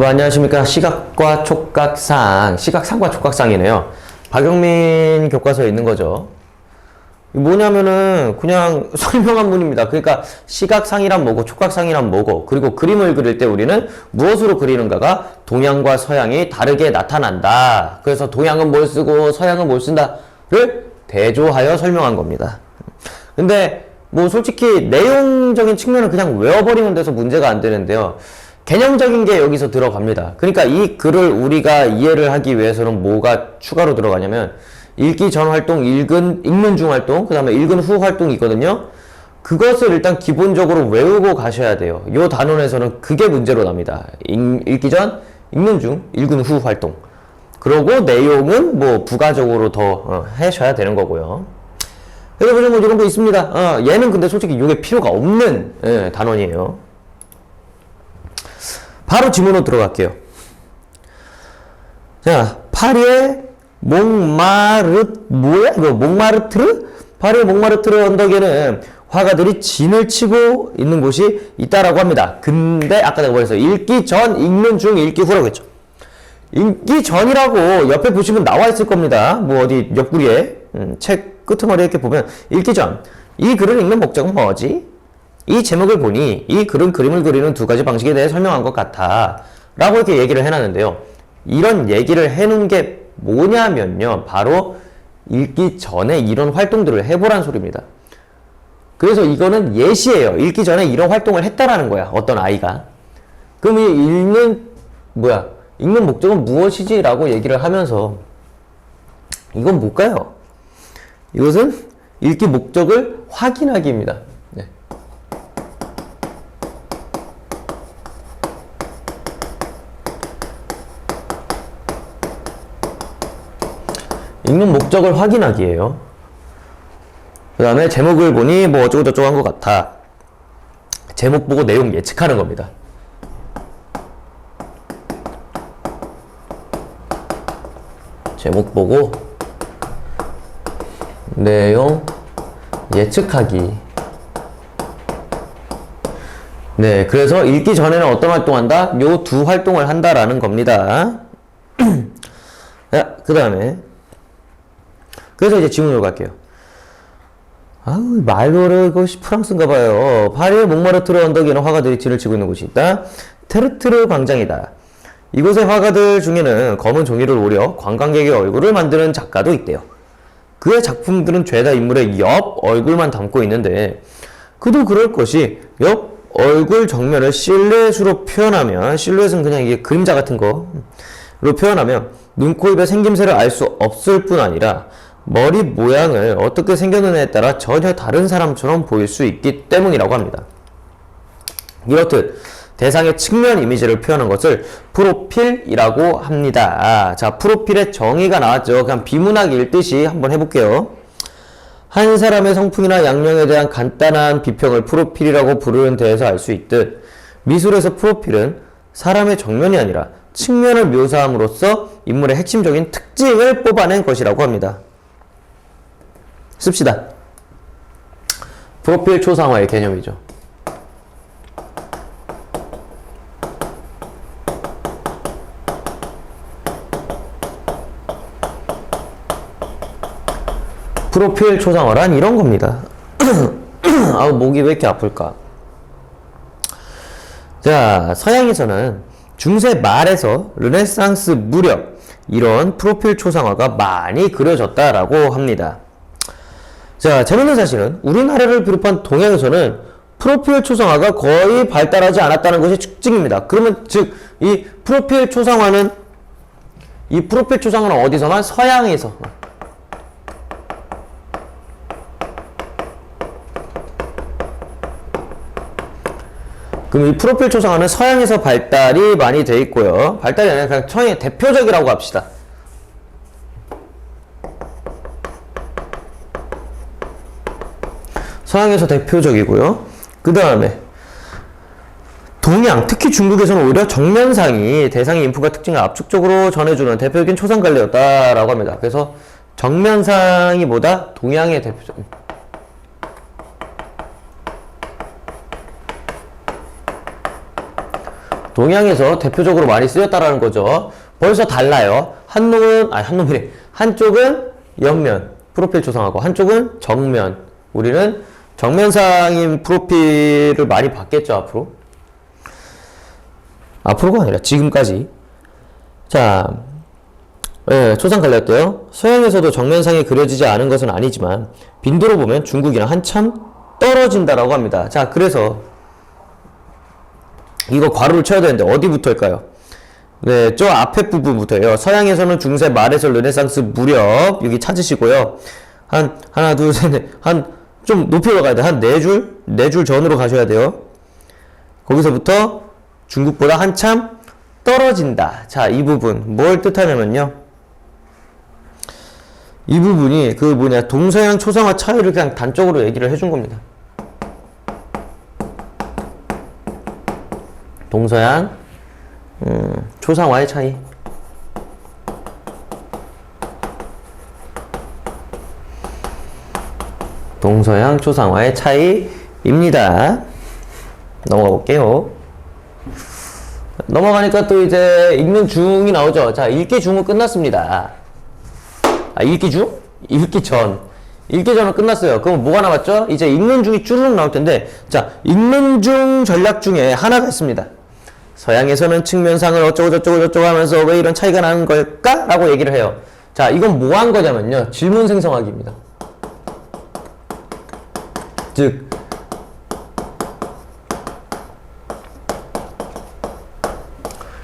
안녕하십니까. 시각과 촉각상, 시각상과 촉각상이네요. 박영민 교과서에 있는 거죠. 뭐냐면은 그냥 설명한 문입니다. 그러니까 시각상이란 뭐고 촉각상이란 뭐고, 그리고 그림을 그릴 때 우리는 무엇으로 그리는가가 동양과 서양이 다르게 나타난다. 그래서 동양은 뭘 쓰고 서양은 뭘 쓴다를 대조하여 설명한 겁니다. 근데 뭐 솔직히 내용적인 측면은 그냥 외워버리면 돼서 문제가 안 되는데요. 개념적인 게 여기서 들어갑니다. 그러니까 이 글을 우리가 이해를 하기 위해서는 뭐가 추가로 들어가냐면 읽기 전 활동, 읽는 중 활동, 그 다음에 읽은 후 활동이 있거든요. 그것을 일단 기본적으로 외우고 가셔야 돼요. 요 단원에서는 그게 문제로 납니다. 읽기 전, 읽는 중, 읽은 후 활동. 그러고 내용은 뭐 부가적으로 더 하셔야 되는 거고요. 그래서 뭐 이런 거 있습니다. 얘는 근데 솔직히 이게 필요가 없는 단원이에요. 바로 지문으로 들어갈게요. 자, 파리의 몽마르트르? 파리의 몽마르트르 언덕에는 화가들이 진을 치고 있는 곳이 있다라고 합니다. 근데 아까 내가 뭐랬어요? 읽기 전, 읽는 중, 읽기 후라고 했죠. 읽기 전이라고 옆에 보시면 나와 있을 겁니다. 뭐 어디 옆구리에 책 끄트머리에 이렇게 보면 읽기 전. 이 글을 읽는 목적은 뭐지? 이 제목을 보니 이 글은 그림을 그리는 두 가지 방식에 대해 설명한 것 같아 라고 이렇게 얘기를 해놨는데요. 이런 얘기를 해놓은 게 뭐냐면요, 바로 읽기 전에 이런 활동들을 해보란 소리입니다. 그래서 이거는 예시예요. 읽기 전에 이런 활동을 했다라는 거야, 어떤 아이가. 그럼 이 읽는 목적은 무엇이지? 라고 얘기를 하면서 이건 뭘까요? 이것은 읽기 목적을 확인하기입니다. 네. 읽는 목적을 확인하기예요. 그 다음에 제목을 보니 뭐 어쩌고저쩌고 한 것 같아. 제목 보고 내용 예측하는 겁니다. 제목 보고 내용 예측하기. 네, 그래서 읽기 전에는 어떤 활동한다? 요 두 활동을 한다라는 겁니다. 자, 그 다음에 그래서 이제 지문으로 갈게요. 말로를 그것이 프랑스인가 봐요. 파리의 몽마르트르 언덕에는 화가들이 진을 치고 있는 곳이 있다. 테르트르 광장이다. 이곳의 화가들 중에는 검은 종이를 오려 관광객의 얼굴을 만드는 작가도 있대요. 그의 작품들은 죄다 인물의 옆 얼굴만 담고 있는데 그도 그럴 것이 옆 얼굴 정면을 실루엣으로 표현하면, 실루엣은 그냥 이게 그림자 같은 거로 표현하면 눈, 코, 입의 생김새를 알 수 없을 뿐 아니라 머리 모양을 어떻게 생겼느냐에 따라 전혀 다른 사람처럼 보일 수 있기 때문이라고 합니다. 이렇듯 대상의 측면 이미지를 표현한 것을 프로필이라고 합니다. 자, 프로필의 정의가 나왔죠. 그냥 비문학 읽듯이 한번 해볼게요. 한 사람의 성품이나 양령에 대한 간단한 비평을 프로필이라고 부르는 데에서 알 수 있듯 미술에서 프로필은 사람의 정면이 아니라 측면을 묘사함으로써 인물의 핵심적인 특징을 뽑아낸 것이라고 합니다. 씁시다. 프로필 초상화의 개념이죠. 프로필 초상화란 이런 겁니다. 목이 왜 이렇게 아플까? 자, 서양에서는 중세 말에서 르네상스 무렵 이런 프로필 초상화가 많이 그려졌다라고 합니다. 자, 재밌는 사실은 우리나라를 비롯한 동양에서는 프로필 초상화가 거의 발달하지 않았다는 것이 특징입니다. 그러면 즉 이 프로필 초상화는 어디서만? 서양에서. 그럼 이 프로필 초상화는 서양에서 발달이 많이 돼 있고요. 발달이 아니라 그냥 서양의 대표적이라고 합시다. 서양에서 대표적이고요. 그 다음에 동양, 특히 중국에서는 오히려 정면상이 대상의 인품과 특징을 압축적으로 전해주는 대표적인 초상 관례였다라고 합니다. 그래서 정면상이 뭐다? 동양의 대표적. 동양에서 대표적으로 많이 쓰였다라는 거죠. 벌써 달라요. 한쪽은 옆면, 프로필 초상화고, 한쪽은 정면. 우리는 정면상인 프로필을 많이 봤겠죠, 앞으로. 앞으로가 아니라 지금까지. 자, 네, 초상 갈렸대요. 서양에서도 정면상이 그려지지 않은 것은 아니지만 빈도로 보면 중국이랑 한참 떨어진다라고 합니다. 자, 그래서 이거 괄호를 쳐야 되는데 어디부터일까요? 네, 저 앞에 부분부터예요. 서양에서는 중세 말에서 르네상스 무렵 여기 찾으시고요. 하나, 둘, 셋, 넷, 좀 높이 올라가야 돼. 한 4줄 전으로 가셔야 돼요. 거기서부터 중국보다 한참 떨어진다. 자, 이 부분 뭘 뜻하냐면요. 이 부분이 동서양 초상화 차이를 그냥 단적으로 얘기를 해준 겁니다. 동서양 초상화의 차이. 동서양 초상화의 차이입니다. 넘어가 볼게요. 넘어가니까 또 이제 읽는 중이 나오죠. 자, 읽기 중은 끝났습니다. 읽기 중? 읽기 전. 읽기 전은 끝났어요. 그럼 뭐가 남았죠? 이제 읽는 중이 쭈르륵 나올 텐데, 자, 읽는 중 전략 중에 하나가 있습니다. 서양에서는 측면상을 어쩌고 하면서 왜 이런 차이가 나는 걸까? 라고 얘기를 해요. 자, 이건 뭐 한 거냐면요. 질문 생성하기입니다. 즉,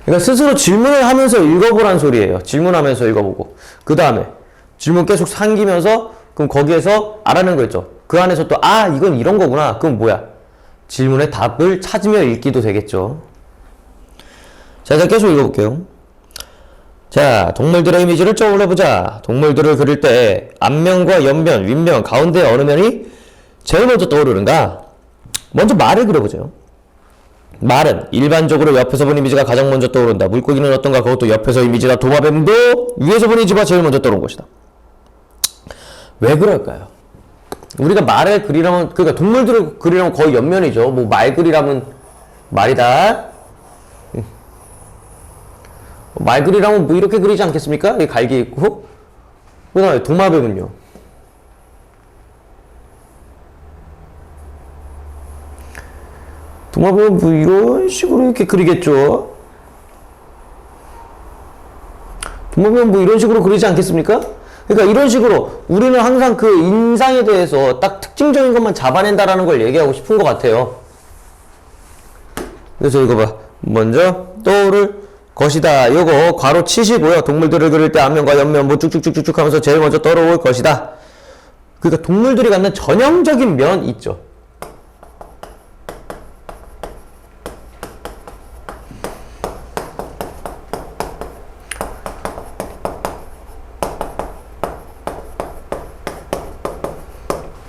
그러니까 스스로 질문을 하면서 읽어보란 소리예요. 질문하면서 읽어보고. 그 다음에 질문 계속 삼기면서 그럼 거기에서 알아내는 거 있죠. 그 안에서 또 이건 이런 거구나. 그럼 뭐야? 질문의 답을 찾으며 읽기도 되겠죠. 자, 계속 읽어볼게요. 자, 동물들의 이미지를 떠올려보자. 동물들을 그릴 때 앞면과 옆면, 윗면, 가운데 어느 면이 제일 먼저 떠오르는가? 먼저 말을 그려보죠. 말은 일반적으로 옆에서 본 이미지가 가장 먼저 떠오른다. 물고기는 어떤가? 그것도 옆에서 이미지다. 도마뱀도 위에서 본 이미지가 제일 먼저 떠오른 것이다. 왜 그럴까요? 우리가 말을 그리려면, 그러니까 동물들을 그리려면 거의 옆면이죠. 뭐 말 그리려면 말이다. 말 그리려면 뭐 이렇게 그리지 않겠습니까? 여기 갈기 있고. 그 다음에 도마뱀은요. 도마뱀은 뭐 이런 식으로 이렇게 그리겠죠. 도마뱀은 뭐 이런 식으로 그리지 않겠습니까? 그러니까 이런 식으로 우리는 항상 그 인상에 대해서 딱 특징적인 것만 잡아낸다라는 걸 얘기하고 싶은 것 같아요. 그래서 이거 봐. 먼저 떠오를 것이다. 요거 괄호 치시고요. 동물들을 그릴 때 앞면과 옆면 뭐 쭉쭉쭉쭉 하면서 제일 먼저 떠오를 것이다. 그러니까 동물들이 갖는 전형적인 면 있죠.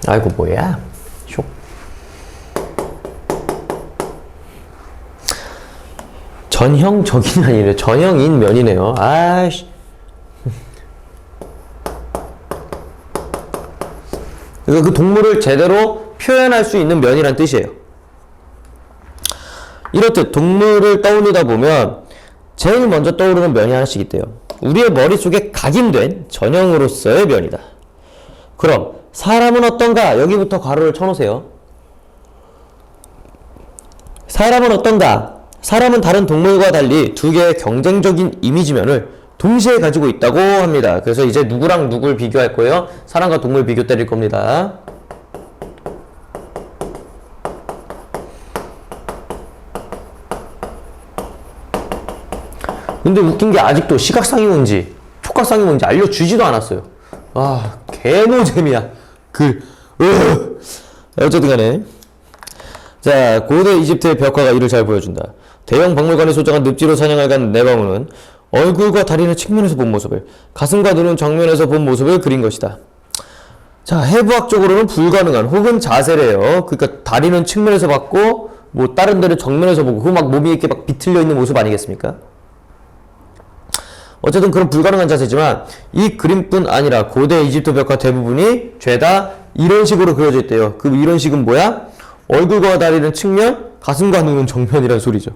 아이고 뭐야? 쇼. 전형적인 아니래. 전형인 면이네요. 아이씨. 그러니까 그 동물을 제대로 표현할 수 있는 면이란 뜻이에요. 이렇듯 동물을 떠올리다 보면 제일 먼저 떠오르는 면이 하나씩 있대요. 우리의 머릿속에 각인된 전형으로서의 면이다. 그럼 사람은 어떤가? 여기부터 괄호를 쳐놓으세요. 사람은 어떤가? 사람은 다른 동물과 달리 두 개의 경쟁적인 이미지면을 동시에 가지고 있다고 합니다. 그래서 이제 누구랑 누굴 비교할 거예요? 사람과 동물 비교 때릴 겁니다. 근데 웃긴 게 아직도 시각상이 뭔지 촉각상이 뭔지 알려주지도 않았어요. 개노잼이야. 어쨌든 간에. 자, 고대 이집트의 벽화가 이를 잘 보여준다. 대형 박물관에 소장한 늪지로 사냥을 간 네바무는 얼굴과 다리는 측면에서 본 모습을, 가슴과 눈은 정면에서 본 모습을 그린 것이다. 자, 해부학적으로는 불가능한 혹은 자세래요. 그러니까 다리는 측면에서 봤고 뭐 다른 데는 정면에서 보고 그 막 몸이 이렇게 막 비틀려 있는 모습 아니겠습니까? 어쨌든 그런 불가능한 자세지만 이 그림뿐 아니라 고대 이집트 벽화 대부분이 죄다 이런 식으로 그려져 있대요. 그 이런 식은 뭐야? 얼굴과 다리는 측면, 가슴과 눈은 정면이란 소리죠.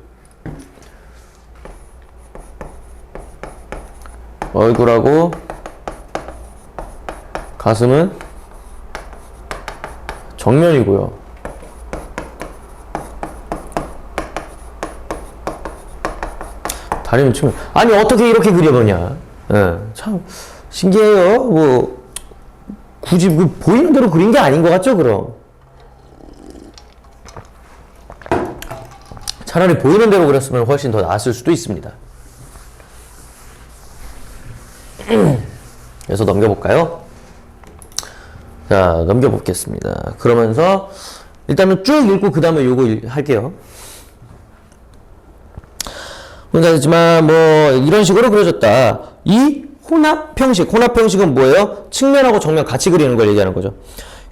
얼굴하고 가슴은 정면이고요. 다리는 측면. 아니 어떻게 이렇게 그려보냐. 예, 참 신기해요. 뭐 굳이 보이는 대로 그린 게 아닌 것 같죠, 그럼? 차라리 보이는 대로 그렸으면 훨씬 더 나았을 수도 있습니다. 그래서 넘겨볼까요? 자, 넘겨보겠습니다. 그러면서 일단은 쭉 읽고 그 다음에 요거 할게요. 혼자지만 뭐 이런 식으로 그려졌다. 이 혼합형식은 뭐예요? 측면하고 정면 같이 그리는 걸 얘기하는 거죠.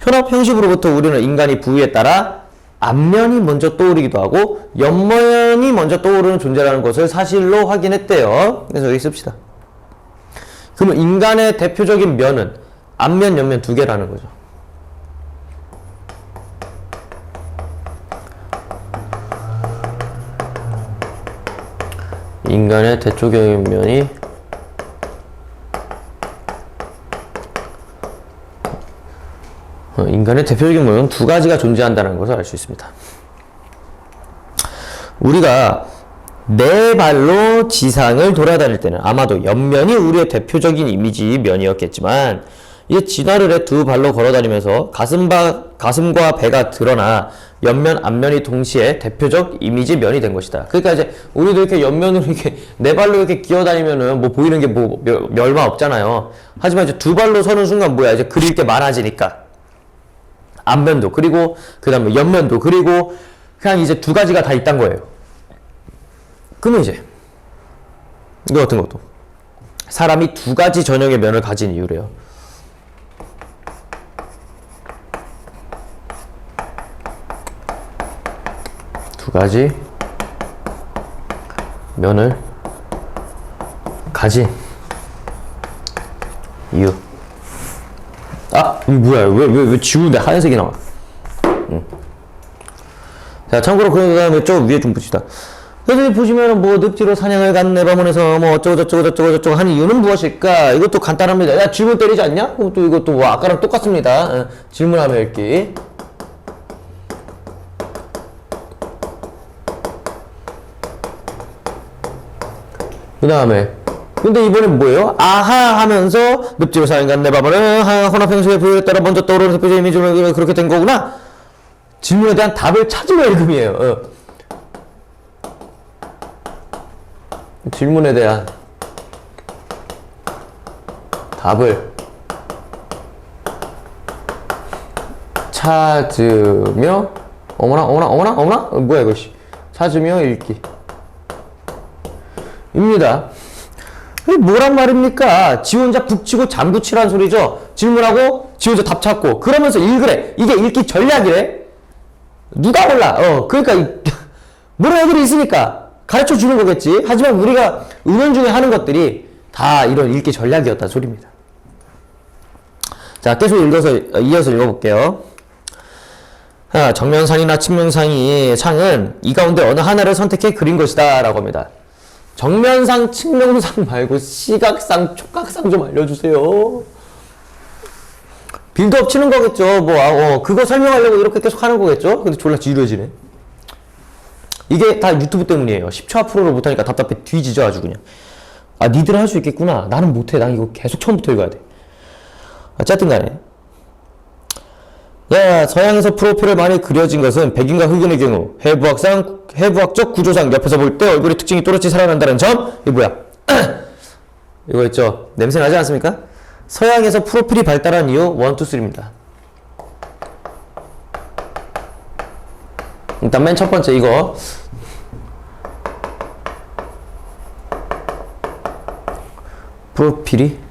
혼합형식으로부터 우리는 인간이 부위에 따라 앞면이 먼저 떠오르기도 하고 옆면이 먼저 떠오르는 존재라는 것을 사실로 확인했대요. 그래서 여기 씁시다. 그러면 인간의 대표적인 면은 앞면, 옆면 두 개라는 거죠. 인간의 대표적인 면이 인간의 대표적인 면은 두 가지가 존재한다는 것을 알 수 있습니다. 우리가 네 발로 지상을 돌아다닐 때는 아마도 옆면이 우리의 대표적인 이미지 면이었겠지만 이제 진화를 해 두 발로 걸어다니면서 가슴과 배가 드러나 옆면, 앞면이 동시에 대표적 이미지 면이 된 것이다. 그러니까 이제 우리도 이렇게 옆면으로 이렇게 네 발로 이렇게 기어다니면은 뭐 보이는 게 뭐 얼마 없잖아요. 하지만 이제 두 발로 서는 순간 뭐야? 이제 그릴 게 많아지니까 앞면도 그리고 그 다음에 옆면도 그리고 그냥 이제 두 가지가 다 있단 거예요. 그러면 이제 이거 같은 것도 사람이 두 가지 전형의 면을 가진 이유래요. 두 가지 면을 가진 이유. 아, 이거 뭐야? 왜 지우는데 하얀색이 나와? 자, 참고로 그 다음에 저 위에 좀 붙이다. 그래서 보시면은 뭐 늪지로 사냥을 간 네바몬에서 뭐 어쩌고 하는 이유는 무엇일까? 이것도 간단합니다. 야, 질문 때리지 않냐? 또 이것도 뭐 아까랑 똑같습니다. 질문하면 읽기. 그 다음에 근데 이번엔 뭐예요? 아하 하면서 늪지로 사냥 간 네바몬은 혼합형식의 부여에 따라 먼저 떠오르는 대표적 이미지로 그렇게 된 거구나. 질문에 대한 답을 찾으면 읽음이에요. 질문에 대한 답을 찾으며 어머나 뭐야 이거 찾으며 읽기 입니다. 뭐란 말입니까? 지 혼자 북치고 장구치란 소리죠. 질문하고 지 혼자 답 찾고 그러면서 읽으래. 이게 읽기 전략이래. 누가 몰라. 그러니까 모르는 애들이 있으니까 가르쳐 주는 거겠지. 하지만 우리가 은연중에 하는 것들이 다 이런 읽기 전략이었다는 소리입니다. 자, 계속 이어서 읽어볼게요. 정면상이나 측면상은 이 가운데 어느 하나를 선택해 그린 것이다 라고 합니다. 정면상, 측면상 말고 시각상, 촉각상 좀 알려주세요. 빌드업 치는 거겠죠. 그거 설명하려고 이렇게 계속 하는 거겠죠. 근데 졸라 지루해지네. 이게 다 유튜브 때문이에요. 10초 앞으로를 못하니까 답답해 뒤지죠 아주 그냥. 아, 니들은 할 수 있겠구나. 나는 못해. 난 이거 계속 처음부터 읽어야 돼. 어쨌든 간에 서양에서 프로필을 많이 그려진 것은 백인과 흑인의 경우 해부학적 구조상 옆에서 볼 때 얼굴의 특징이 또렷이 살아난다는 점. 이거 뭐야? 이거 있죠. 냄새 나지 않습니까? 서양에서 프로필이 발달한 이유 1, 2, 3입니다. 일단 맨 첫 번째 이거 프로필이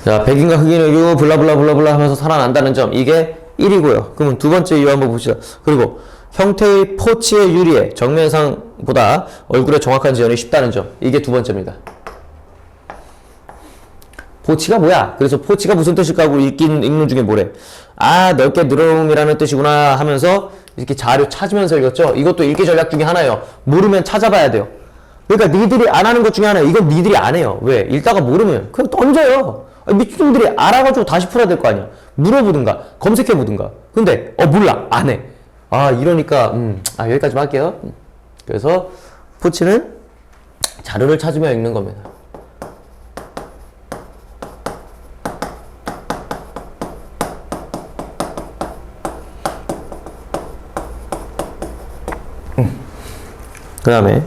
자, 백인과 흑인의 경우 블라블라 하면서 살아난다는 점 이게 1이고요. 그러면 두 번째 이유 한번 봅시다. 그리고 형태의 포치에 유리해 정면상보다 얼굴의 정확한 지연이 쉽다는 점 이게 두 번째입니다. 포치가 뭐야? 그래서 포치가 무슨 뜻일까 하고 읽는 중에 뭐래? 아, 넓게 늘어놓음이라는 뜻이구나 하면서 이렇게 자료 찾으면서 읽었죠? 이것도 읽기 전략 중에 하나예요. 모르면 찾아봐야 돼요. 그러니까 니들이 안 하는 것 중에 하나예요. 이건 니들이 안 해요. 왜? 읽다가 모르면 그냥 던져요. 미친놈들이 알아가지고 다시 풀어야 될 거 아니야. 물어보든가 검색해보든가. 근데 몰라. 안 해. 아, 이러니까 여기까지만 할게요. 그래서 포치는 자료를 찾으며 읽는 겁니다. 그 다음에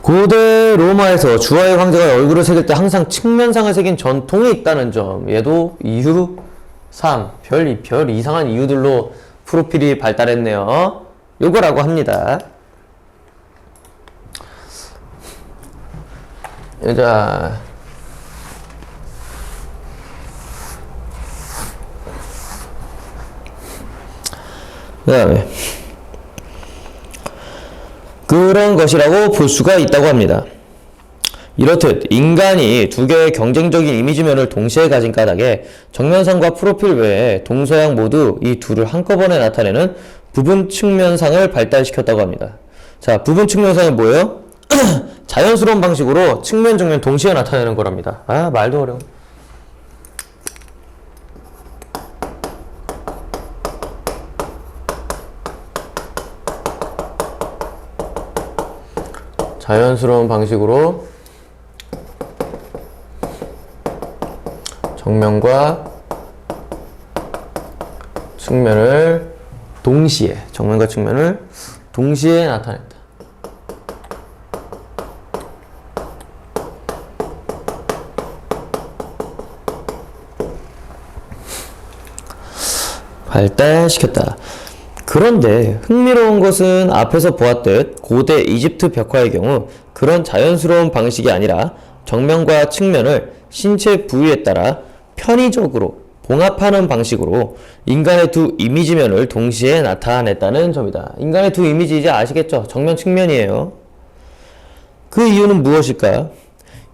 고대 로마에서 주화의 황제가 얼굴을 새길 때 항상 측면상을 새긴 전통이 있다는 점. 얘도 이유 3. 별 이상한 이유들로 프로필이 발달했네요. 요거라고 합니다. 자, 그 다음에 그런 것이라고 볼 수가 있다고 합니다. 이렇듯 인간이 두 개의 경쟁적인 이미지면을 동시에 가진 까닭에 정면상과 프로필 외에 동서양 모두 이 둘을 한꺼번에 나타내는 부분 측면상을 발달시켰다고 합니다. 자, 부분 측면상은 뭐예요? 자연스러운 방식으로 측면, 정면 동시에 나타내는 거랍니다. 아, 말도 어려워. 자연스러운 방식으로 정면과 측면을 동시에, 정면과 측면을 동시에 나타냈다. 발달시켰다. 그런데 흥미로운 것은 앞에서 보았듯 고대 이집트 벽화의 경우 그런 자연스러운 방식이 아니라 정면과 측면을 신체 부위에 따라 편의적으로 봉합하는 방식으로 인간의 두 이미지면을 동시에 나타냈다는 점이다. 인간의 두 이미지 이제 아시겠죠? 정면, 측면이에요. 그 이유는 무엇일까?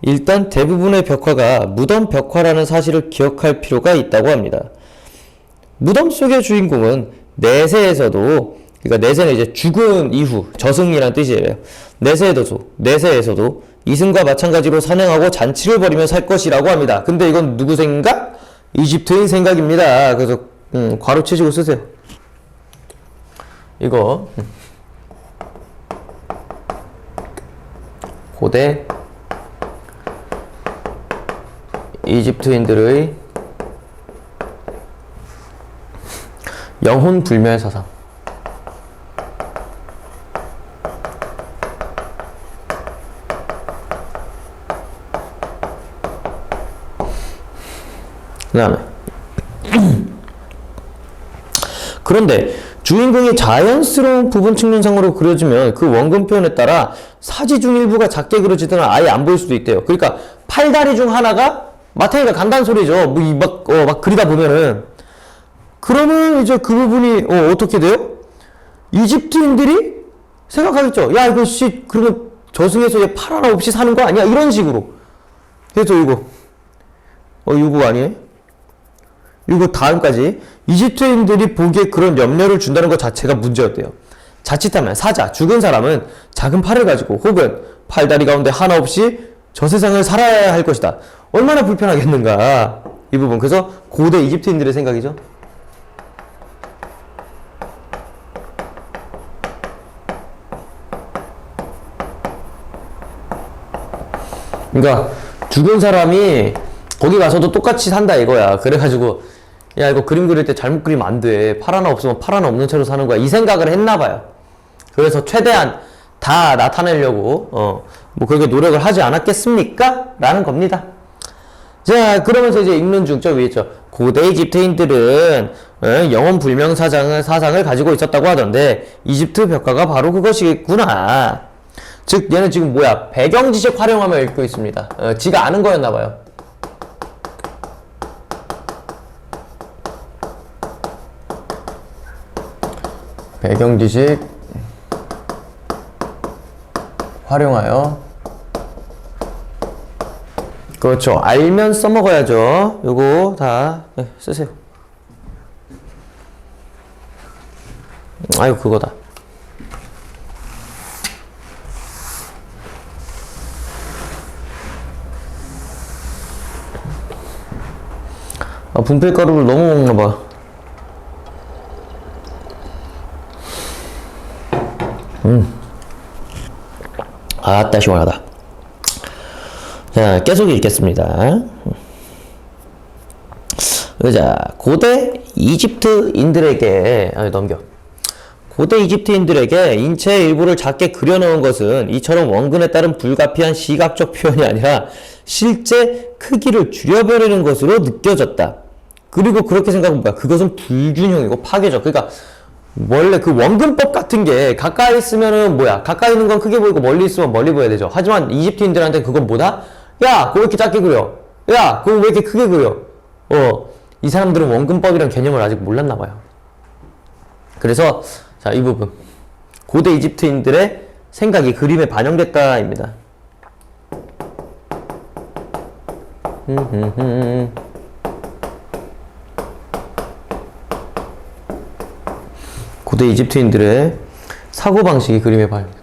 일단 대부분의 벽화가 무덤 벽화라는 사실을 기억할 필요가 있다고 합니다. 무덤 속의 주인공은 내세에서도, 그러니까 내세는 이제 죽은 이후 저승이란 뜻이에요. 내세에서도 이승과 마찬가지로 산행하고 잔치를 벌이며 살 것이라고 합니다. 근데 이건 누구 생각? 이집트인 생각입니다. 그래서 괄호 치시고 쓰세요. 이거 고대 이집트인들의 영혼 불멸 사상. 그 다음에 그런데 주인공이 자연스러운 부분 측면상으로 그려지면 그 원근 표현에 따라 사지 중 일부가 작게 그려지거나 아예 안 보일 수도 있대요. 그러니까 팔다리 중 하나가 마탱이가 간다는 소리죠. 막 그리다 보면은. 그러면 이제 그 부분이 어떻게 돼요? 이집트인들이 생각하겠죠. 야, 이거 그러면 저승에서 얘 팔 하나 없이 사는 거 아니야? 이런 식으로. 그래서 이거 아니에요? 이거 다음까지 이집트인들이 보기에 그런 염려를 준다는 것 자체가 문제였대요. 자칫하면 죽은 사람은 작은 팔을 가지고 혹은 팔다리 가운데 하나 없이 저 세상을 살아야 할 것이다. 얼마나 불편하겠는가. 이 부분. 그래서 고대 이집트인들의 생각이죠. 그러니까 죽은 사람이 거기 가서도 똑같이 산다 이거야. 그래가지고 야, 이거 그림 그릴 때 잘못 그리면 안 돼. 팔 하나 없으면 팔 하나 없는 채로 사는 거야. 이 생각을 했나 봐요. 그래서 최대한 다 나타내려고 그렇게 노력을 하지 않았겠습니까? 라는 겁니다. 자, 그러면서 이제 읽는 중, 저 위에 있죠. 고대 이집트인들은 영혼 불명 사상을 가지고 있었다고 하던데 이집트 벽화가 바로 그것이구나. 즉 얘는 지금 뭐야? 배경 지식 활용하며 읽고 있습니다. 지가 아는 거였나 봐요. 배경 지식 활용하여 그렇죠. 알면 써먹어야죠. 요거 다 쓰세요. 아이고 그거다. 분필가루를 너무 먹나봐. 아따 시원하다. 자, 계속 읽겠습니다. 자, 고대 이집트인들에게 넘겨. 고대 이집트인들에게 인체의 일부를 작게 그려놓은 것은 이처럼 원근에 따른 불가피한 시각적 표현이 아니라 실제 크기를 줄여버리는 것으로 느껴졌다. 그리고 그렇게 생각하면 뭐야? 그것은 불균형이고 파괴적. 그러니까 원래 그 원근법 같은 게 가까이 있으면은 뭐야? 가까이 있는 건 크게 보이고 멀리 있으면 멀리 보여야 되죠. 하지만 이집트인들한테 그건 뭐다? 야, 그거 왜 이렇게 작게 그려? 야, 그거 왜 이렇게 크게 그려? 이 사람들은 원근법이란 개념을 아직 몰랐나 봐요. 그래서 자, 이 부분. 고대 이집트인들의 생각이 그림에 반영됐다입니다. 고대 이집트인들의 사고방식이 그림에 반영됐다.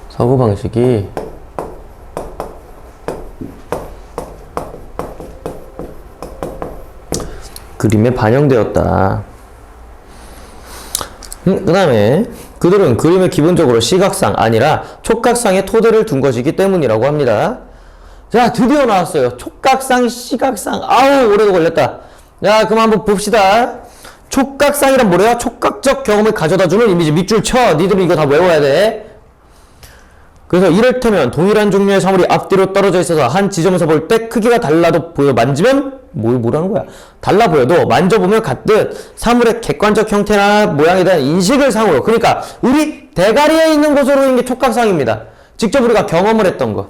사고방식이 그림에 반영되었다. 그 다음에 그들은 그림을 기본적으로 시각상 아니라 촉각상의 토대를 둔 것이기 때문이라고 합니다. 자, 드디어 나왔어요. 촉각상, 시각상. 아우, 오래도 걸렸다. 자, 그럼 한번 봅시다. 촉각상이란 뭐래요? 촉각적 경험을 가져다주는 이미지. 밑줄 쳐. 니들은 이거 다 외워야 돼. 그래서 이를테면 동일한 종류의 사물이 앞뒤로 떨어져 있어서 한 지점에서 볼 때 크기가 달라도 보여 만지면 뭐라는 거야? 달라 보여도 만져보면 같듯 사물의 객관적 형태나 모양에 대한 인식을 상으로, 그러니까 우리 대가리에 있는 것으로 있는 게 촉각상입니다. 직접 우리가 경험을 했던 거.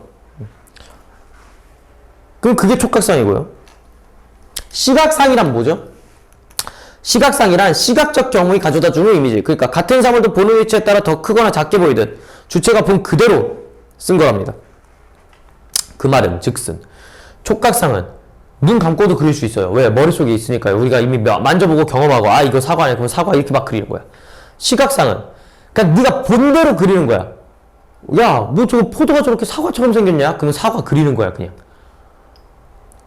그럼 그게 촉각상이고요. 시각상이란 뭐죠? 시각상이란 시각적 경험이 가져다주는 이미지. 그러니까 같은 사물도 보는 위치에 따라 더 크거나 작게 보이듯 주체가 본 그대로 쓴 거랍니다. 그 말은 즉슨 촉각상은 눈 감고도 그릴 수 있어요. 왜? 머릿속에 있으니까요. 우리가 이미 만져보고 경험하고 아 이거 사과네 그럼 사과 이렇게 막 그리는 거야. 시각상은 그러니까 네가 본 대로 그리는 거야. 야, 뭐 저거 포도가 저렇게 사과처럼 생겼냐? 그러면 사과 그리는 거야 그냥.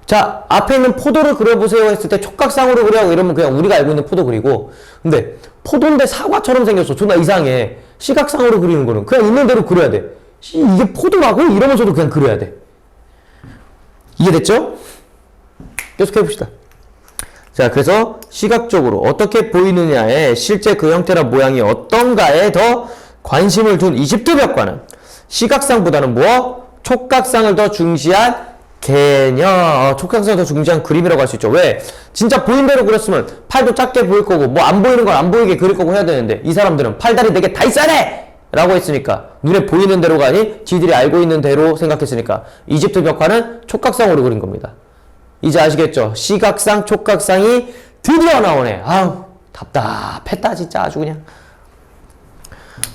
자, 앞에 있는 포도를 그려보세요 했을 때 촉각상으로 그려고 이러면 그냥 우리가 알고 있는 포도 그리고, 근데 포도인데 사과처럼 생겼어. 존나 이상해. 시각상으로 그리는 거는 그냥 있는 대로 그려야 돼. 이게 포도라고? 이러면서도 그냥 그려야 돼. 이해됐죠? 계속 해봅시다. 자, 그래서 시각적으로 어떻게 보이느냐에 실제 그 형태나 모양이 어떤가에 더 관심을 둔 이집트 벽화는 시각상보다는 뭐? 촉각상을 더 중시한 개념, 촉각상을 더 중시한 그림이라고 할 수 있죠. 왜? 진짜 보인 대로 그렸으면 팔도 작게 보일 거고 뭐 안 보이는 걸 안 보이게 그릴 거고 해야 되는데 이 사람들은 팔다리 4개 다 있어야 돼! 라고 했으니까 눈에 보이는 대로가 아닌 지들이 알고 있는 대로 생각했으니까 이집트 벽화는 촉각상으로 그린 겁니다. 이제 아시겠죠? 시각상, 촉각상이 드디어 나오네. 아우 답답했다 진짜 아주 그냥.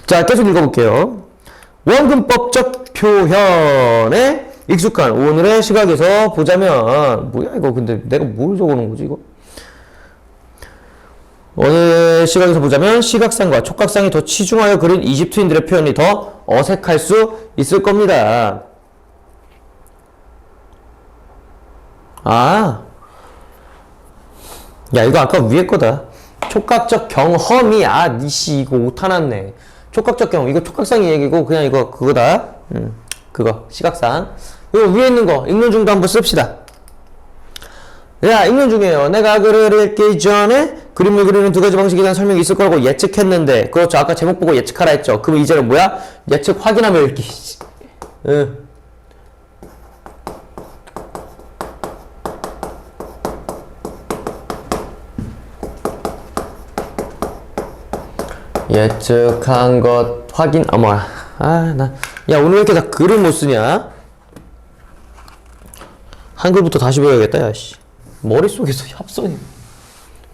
자, 계속 읽어볼게요. 원근법적 표현에 익숙한 오늘의 시각에서 보자면 뭐야 이거 근데 내가 뭘 적어놓은 거지 이거? 오늘의 시각에서 보자면 시각상과 촉각상이 더 치중하여 그린 이집트인들의 표현이 더 어색할 수 있을 겁니다. 아, 야 이거 아까 위에 거다. 촉각적 경험이 니씨 이거 오타났네. 촉각적 경험 이거 촉각상이 얘기고 그냥 이거 그거다. 그거 시각상. 이거 위에 있는 거 읽는 중도 한번 씁시다. 야, 읽는 중이에요. 내가 글을 읽기 전에 그림을 그리는 2가지 방식에 대한 설명이 있을 거라고 예측했는데, 그렇죠. 아까 제목 보고 예측하라 했죠. 그럼 이제는 뭐야? 예측 확인하며 읽기. 예측한 것 확인. 어머나. 야, 오늘 왜 이렇게 다 글을 못 쓰냐? 한글부터 다시 배워야겠다, 야, 씨. 머릿속에서 협선이.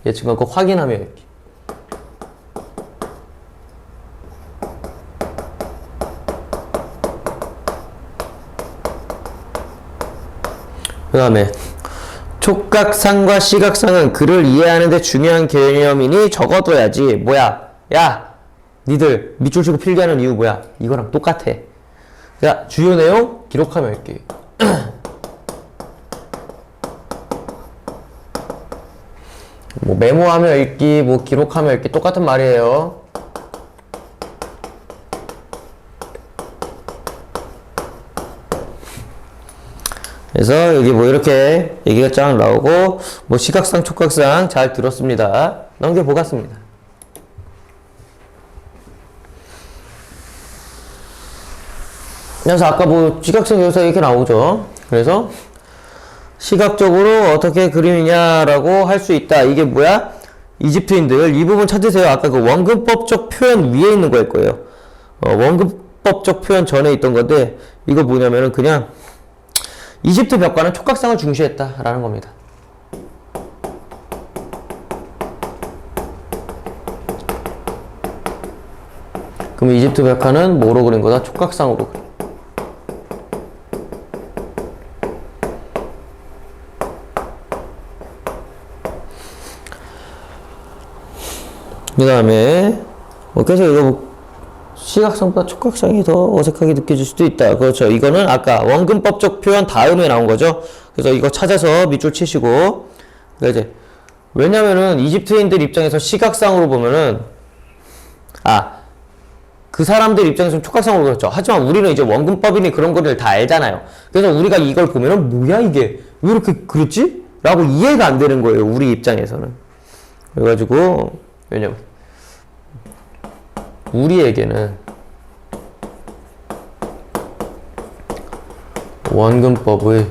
예측한 것 확인하며 읽기. 그 다음에 촉각상과 시각상은 글을 이해하는 데 중요한 개념이니 적어둬야지. 뭐야? 야, 니들 밑줄 치고 필기하는 이유 뭐야? 이거랑 똑같아. 자, 주요 내용 기록하며 읽기. 뭐 메모하며 읽기, 뭐 기록하며 읽기 똑같은 말이에요. 그래서 여기 뭐 이렇게 얘기가 쫙 나오고 뭐 시각상, 촉각상 잘 들었습니다. 넘겨보겠습니다. 그래서 아까 뭐 시각성 요소 이렇게 나오죠. 그래서 시각적으로 어떻게 그림이냐라고 할 수 있다. 이게 뭐야? 이집트인들 이 부분 찾으세요. 아까 그 원근법적 표현 위에 있는 거일 거예요. 원근법적 표현 전에 있던 건데 이거 뭐냐면은 그냥 이집트 벽화는 촉각상을 중시했다라는 겁니다. 그럼 이집트 벽화는 뭐로 그린 거다? 촉각상으로 그린. 그 다음에 계속 이거 시각상보다 촉각상이 더 어색하게 느껴질 수도 있다. 그렇죠. 이거는 아까 원근법적 표현 다음에 나온 거죠. 그래서 이거 찾아서 밑줄 치시고 이제 왜냐면은 이집트인들 입장에서 시각상으로 보면은 그 사람들 입장에서는 촉각상으로 그렇죠. 하지만 우리는 이제 원근법이니 그런 거를 다 알잖아요. 그래서 우리가 이걸 보면은 뭐야 이게 왜 이렇게 그랬지? 라고 이해가 안 되는 거예요. 우리 입장에서는. 그래가지고 왜냐면 우리에게는 원근법에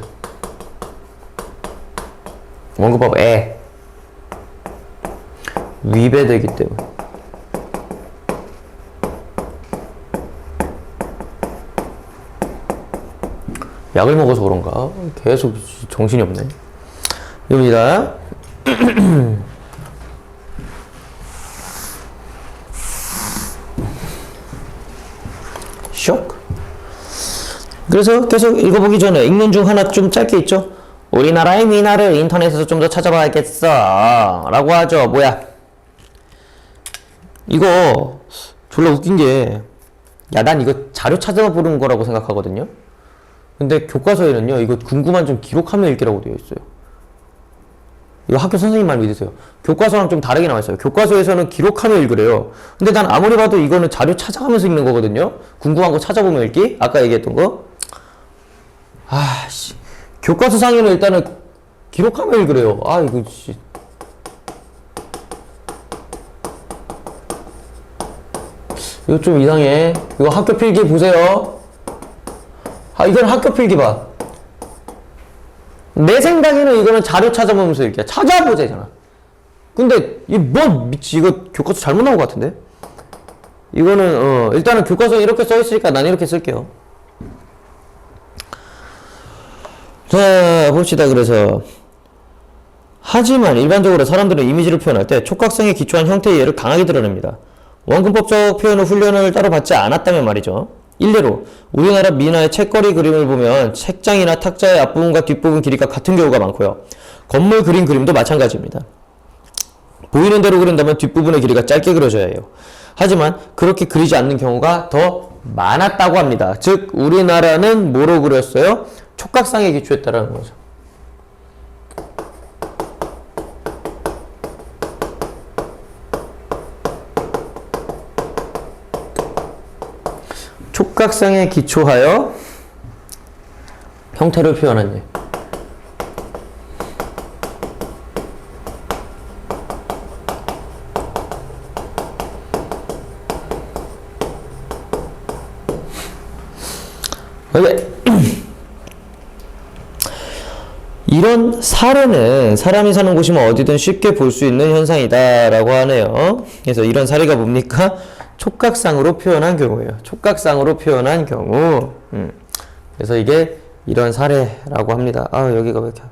위배되기 때문에 약을 먹어서 그런가? 계속 정신이 없네. 이겁니다. 쇼크. 그래서 계속 읽어보기 전에 읽는 중 하나 좀 짧게 있죠? 우리나라의 미나를 인터넷에서 좀 더 찾아봐야겠어 라고 하죠. 뭐야? 이거 졸라 웃긴 게 난 이거 자료 찾아보는 거라고 생각하거든요. 근데 교과서에는요 이거 궁금한 점 기록하며 읽기라고 되어 있어요. 이거 학교 선생님 말 믿으세요. 교과서랑 좀 다르게 나와 있어요. 교과서에서는 기록하며 읽으래요. 근데 난 아무리 봐도 이거는 자료 찾아가면서 읽는 거거든요. 궁금한 거 찾아보며 읽기. 아까 얘기했던 거. 교과서상에는 일단은 기록하며 읽으래요. 이거 씨. 이거 좀 이상해. 이거 학교 필기 보세요. 이건 학교 필기 봐. 내 생각에는 이거는 자료 찾아보면서 읽기야. 찾아보자잖아. 근데 이거 교과서 잘못 나온 것 같은데? 이거는 일단은 교과서에 이렇게 써있으니까 난 이렇게 쓸게요. 자 봅시다. 그래서 하지만 일반적으로 사람들은 이미지를 표현할 때 촉각성에 기초한 형태의 예를 강하게 드러냅니다. 원근법적 표현의 훈련을 따로 받지 않았다면 말이죠. 일례로 우리나라 민화의 책거리 그림을 보면 책장이나 탁자의 앞부분과 뒷부분 길이가 같은 경우가 많고요. 건물 그린 그림도 마찬가지입니다. 보이는 대로 그린다면 뒷부분의 길이가 짧게 그려져야 해요. 하지만 그렇게 그리지 않는 경우가 더 많았다고 합니다. 즉 우리나라는 뭐로 그렸어요? 촉각상에 기초했다라는 거죠. 촉각상에 기초하여 형태를 표현한 예. 이런 사례는 사람이 사는 곳이면 어디든 쉽게 볼 수 있는 현상이다 라고 하네요. 그래서 이런 사례가 뭡니까? 촉각상으로 표현한 경우예요. 촉각상으로 표현한 경우. 그래서 이게 이런 사례라고 합니다. 여기가 왜 이렇게.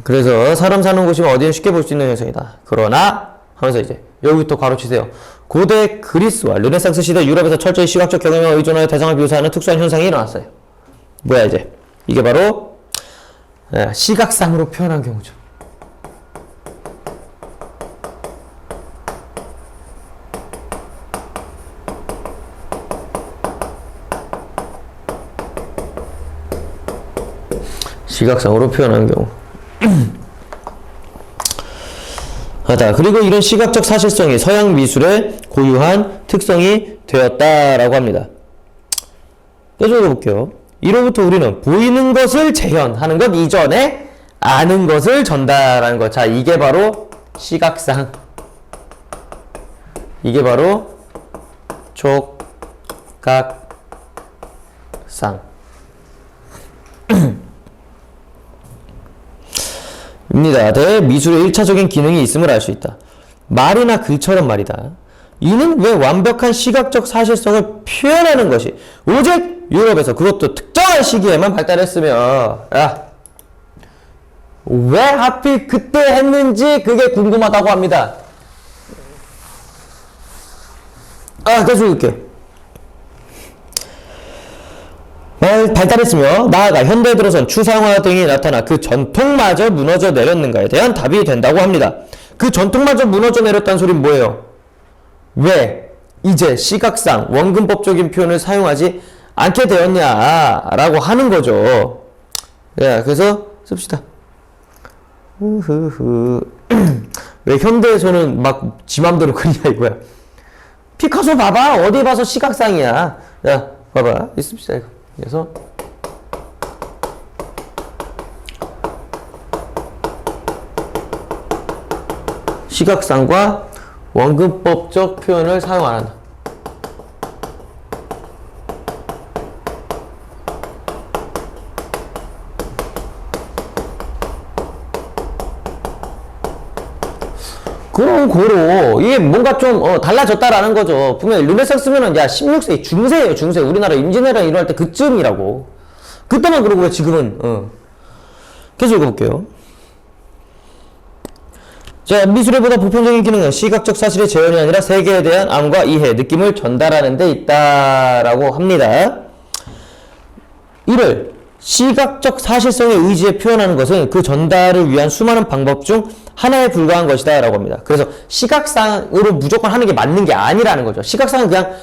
그래서 사람 사는 곳이면 어디든 쉽게 볼 수 있는 현상이다. 그러나 하면서 이제 여기부터 괄호치세요. 고대 그리스와 르네상스 시대 유럽에서 철저히 시각적 경험에 의존하여 대상을 묘사하는 특수한 현상이 일어났어요. 뭐야 이제. 이게 바로 시각상으로 표현한 경우죠. 시각상으로 표현한 경우. 하다. 그리고 이런 시각적 사실성이 서양 미술의 고유한 특성이 되었다라고 합니다. 계속 읽어볼게요. 이로부터 우리는 보이는 것을 재현하는 것 이전에 아는 것을 전달하는 것. 자, 이게 바로 시각상. 이게 바로 촉각상. 입니다. 대미술의 1차적인 기능이 있음을 알 수 있다. 말이나 글처럼 말이다. 이는 왜 완벽한 시각적 사실성을 표현하는 것이 오직 유럽에서 그것도 특정한 시기에만 발달했으며 왜 하필 그때 했는지 그게 궁금하다고 합니다. 계속 읽게. 발달했으며 나아가 현대에 들어선 추상화 등이 나타나 그 전통마저 무너져 내렸는가에 대한 답이 된다고 합니다. 그 전통마저 무너져 내렸다는 소리는 뭐예요? 왜 이제 시각상 원근법적인 표현을 사용하지 않게 되었냐라고 하는 거죠. 그래서 씁시다. 왜 현대에서는 막 지 맘대로 그리냐 이거야. 피카소 봐봐. 어디 봐서 시각상이야. 야 봐봐. 씁시다 이거. 그래서 시각상과 원근법적 표현을 사용 안 한다. 그럼 고로 이게 뭔가 좀 달라졌다라는 거죠. 분명히 르네상스면은 야 16세기 중세예요. 중세. 우리나라 임진왜란 일어날 때 그쯤이라고. 그때만 그러고 왜 지금은 계속 읽어볼게요. 자, 미술의 보다 보편적인 기능은 시각적 사실의 재현이 아니라 세계에 대한 암과 이해, 느낌을 전달하는 데 있다라고 합니다. 이를 시각적 사실성의 의지에 표현하는 것은 그 전달을 위한 수많은 방법 중 하나에 불과한 것이다 라고 합니다. 그래서 시각상으로 무조건 하는 게 맞는 게 아니라는 거죠. 시각상은 그냥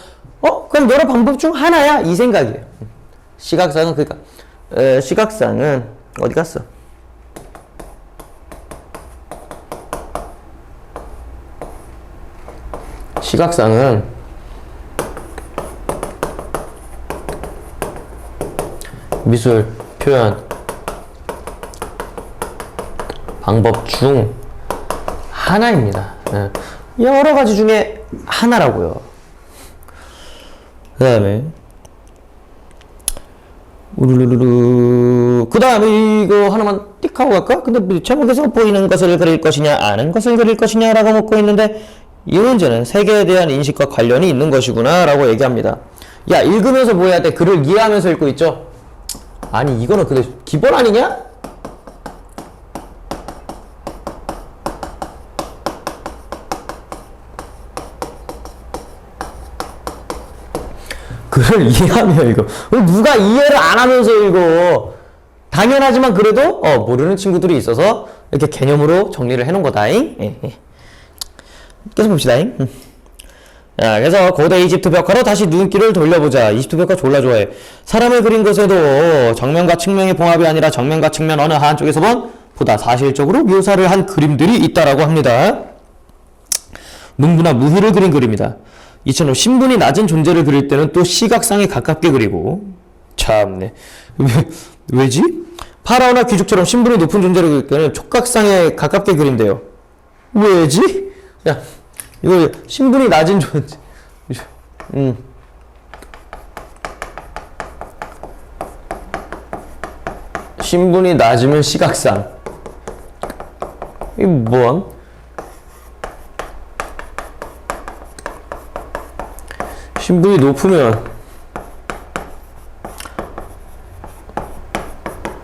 그럼 여러 방법 중 하나야 이 생각이에요. 시각상은 그러니까 시각상은 어디 갔어? 시각상은 미술 표현 방법 중 하나입니다. 여러 가지 중에 하나라고요. 그 다음에 우르르르 그 다음에 이거 하나만 띡 하고 갈까? 근데 제목에서 보이는 것을 그릴 것이냐 아는 것을 그릴 것이냐 라고 묻고 있는데 이 문제는 세계에 대한 인식과 관련이 있는 것이구나 라고 얘기합니다. 야 읽으면서 뭐 해야 돼? 글을 이해하면서 읽고 있죠? 아니 이거는 근데 기본 아니냐? 글을 이해하며 읽어. 누가 이해를 안 하면서 읽어? 당연하지만 그래도 모르는 친구들이 있어서 이렇게 개념으로 정리를 해놓은 거다잉. 계속 봅시다잉. 자, 그래서 고대 이집트 벽화로 다시 눈길을 돌려보자. 이집트 벽화 졸라 좋아해. 사람을 그린 것에도 정면과 측면의 봉합이 아니라 정면과 측면 어느 한쪽에서 본 보다 사실적으로 묘사를 한 그림들이 있다라고 합니다. 문구나 무희를 그린 그림이다. 이처럼 신분이 낮은 존재를 그릴 때는 또 시각상에 가깝게 그리고 참네. 왜지? 파라오나 귀족처럼 신분이 높은 존재를 그릴 때는 촉각상에 가깝게 그린대요. 왜지? 야 이거 신분이 낮은 존재. 신분이 낮으면 시각상. 이 뭔? 신분이 높으면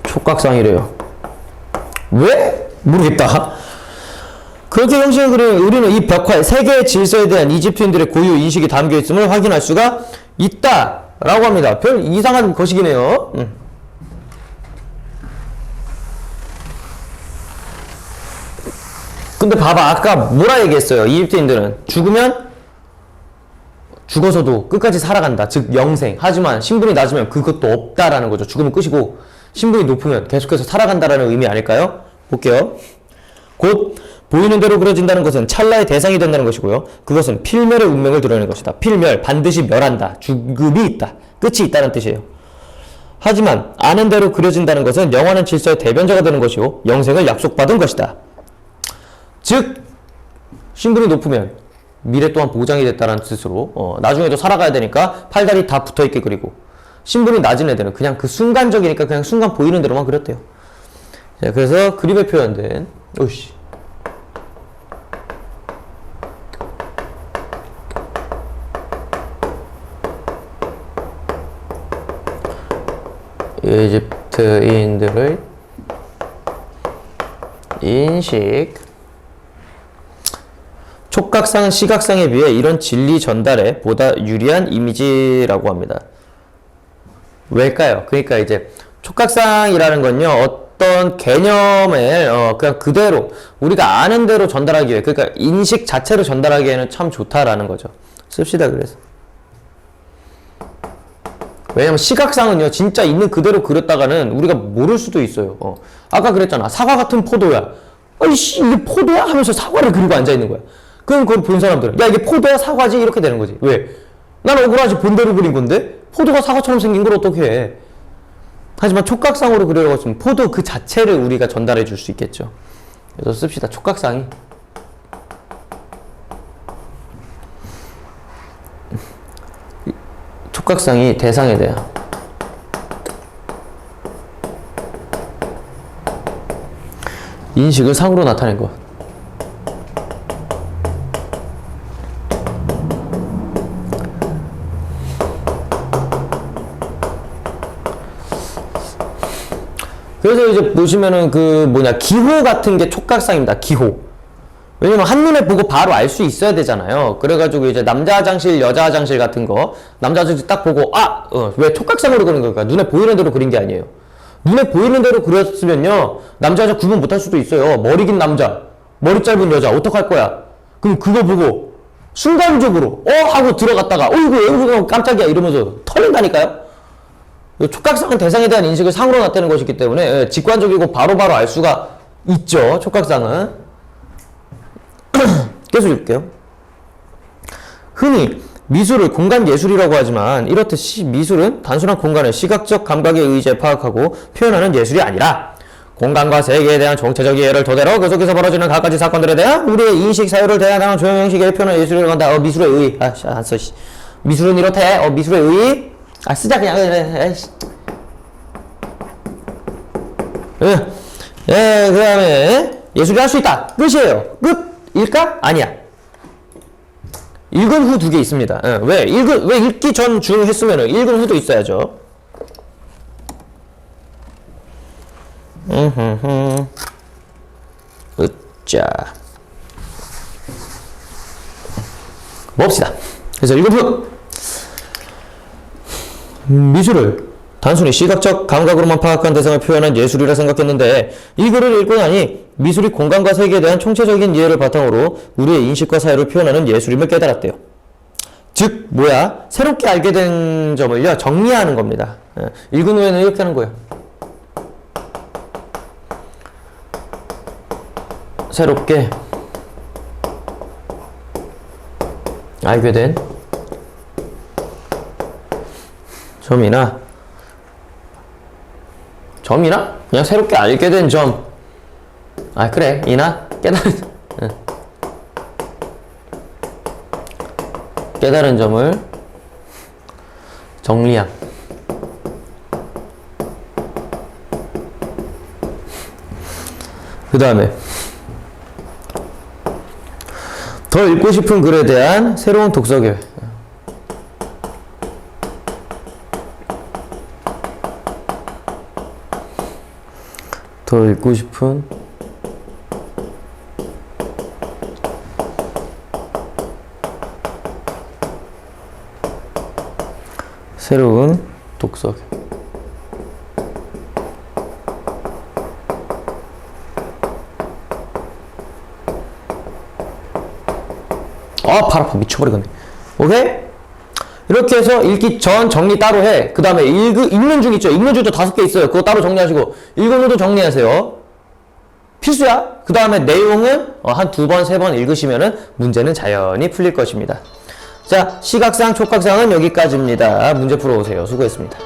촉각상이래요. 왜? 모르겠다. 그렇게 형식을 그리는 우리는 이 벽화에 세계의 질서에 대한 이집트인들의 고유 인식이 담겨 있음을 확인할 수가 있다라고 합니다. 별 이상한 것이긴 해요. 근데 봐봐, 아까 뭐라 얘기했어요? 이집트인들은 죽으면 죽어서도 끝까지 살아간다. 즉 영생. 하지만 신분이 낮으면 그것도 없다라는 거죠. 죽으면 끝이고 신분이 높으면 계속해서 살아간다라는 의미 아닐까요? 볼게요. 곧 보이는 대로 그려진다는 것은 찰나의 대상이 된다는 것이고요. 그것은 필멸의 운명을 드러내는 것이다. 필멸, 반드시 멸한다. 죽음이 있다. 끝이 있다는 뜻이에요. 하지만 아는 대로 그려진다는 것은 영원한 질서의 대변자가 되는 것이고 영생을 약속받은 것이다. 즉 신분이 높으면 미래 또한 보장이 됐다는 뜻으로 나중에도 살아가야 되니까 팔다리 다 붙어있게 그리고 신분이 낮은 애들은 그냥 그 순간적이니까 그냥 순간 보이는 대로만 그렸대요. 자, 그래서 그림에 표현된 오씨 이집트인들의 인식 촉각상은 시각상에 비해 이런 진리 전달에 보다 유리한 이미지라고 합니다. 왜일까요? 그러니까 이제 촉각상이라는 건요 어떤 개념을 그냥 그대로 우리가 아는 대로 전달하기 위해 그러니까 인식 자체로 전달하기에는 참 좋다라는 거죠. 씁시다 그래서. 왜냐면 시각상은요 진짜 있는 그대로 그렸다가는 우리가 모를 수도 있어요. 아까 그랬잖아. 사과 같은 포도야. 아이씨 이게 포도야? 하면서 사과를 그리고 앉아있는 거야. 그럼 그걸 본 사람들은 야 이게 포도야 사과지? 이렇게 되는 거지. 왜? 난 억울하지 본대로 그린 건데 포도가 사과처럼 생긴 걸 어떻게 해. 하지만 촉각상으로 그리려고 했으면 포도 그 자체를 우리가 전달해 줄 수 있겠죠. 그래서 씁시다. 촉각상이 촉각상이 대상에 대한 인식을 상으로 나타낸 것. 그래서 이제 보시면은 기호 같은 게 촉각상입니다. 기호. 왜냐면 한눈에 보고 바로 알 수 있어야 되잖아요. 그래가지고 이제 남자 화장실, 여자 화장실 같은 거 남자 화장실 딱 보고 왜 촉각상으로 그린 걸까? 눈에 보이는 대로 그린 게 아니에요. 눈에 보이는 대로 그렸으면요 남자 여자 구분 못할 수도 있어요. 머리 긴 남자, 머리 짧은 여자 어떡할 거야? 그럼 그거 보고 순간적으로 하고 들어갔다가 이거 깜짝이야 이러면서 털린다니까요. 촉각상은 대상에 대한 인식을 상으로 나타내는 것이기 때문에 직관적이고 바로바로 알 수가 있죠. 촉각상은. 계속 읽을게요. 흔히 미술을 공간 예술이라고 하지만 이렇듯이 미술은 단순한 공간을 시각적 감각에 의지해 파악하고 표현하는 예술이 아니라 공간과 세계에 대한 정체적 이해를 토대로 그 속에서 벌어지는 갖가지 사건들에 대한 우리의 인식 사유를 대안하는 조형 형식의 표현을 예술이라고 한다. 미술의 의의. 안 써. 미술은 이렇대. 미술의 의의. 쓰자 그냥. 그 다음에 예술이 할 수 있다. 끝이에요. 끝일까? 아니야. 읽은 후 두 개 있습니다. 왜 읽기 전 중 했으면은 읽은 후도 있어야죠. 으짜. 봅시다. 그래서 읽은 후. 미술을 단순히 시각적 감각으로만 파악한 대상을 표현한 예술이라 생각했는데 이 글을 읽고 나니 미술이 공간과 세계에 대한 총체적인 이해를 바탕으로 우리의 인식과 사유를 표현하는 예술임을 깨달았대요. 즉 새롭게 알게 된 점을요 정리하는 겁니다. 읽은 후에는 이렇게 하는 거예요. 새롭게 알게 된 점이나 그냥 새롭게 알게 된 점. 그래. 이나 깨달은 점을 정리함. 그 다음에 더 읽고 싶은 글에 대한 새로운 독서 계획. 더 읽고 싶은 새로운 독서. 발 아파. 미쳐버리겠네. 오케이? 이렇게 해서 읽기 전 정리 따로 해. 그 다음에 읽는 중 있죠? 읽는 중도 5개 있어요. 그거 따로 정리하시고, 읽은 후도 정리하세요. 필수야. 그 다음에 내용은 한 2번, 3번 읽으시면은 문제는 자연히 풀릴 것입니다. 자, 시각상, 촉각상은 여기까지입니다. 문제 풀어오세요. 수고했습니다.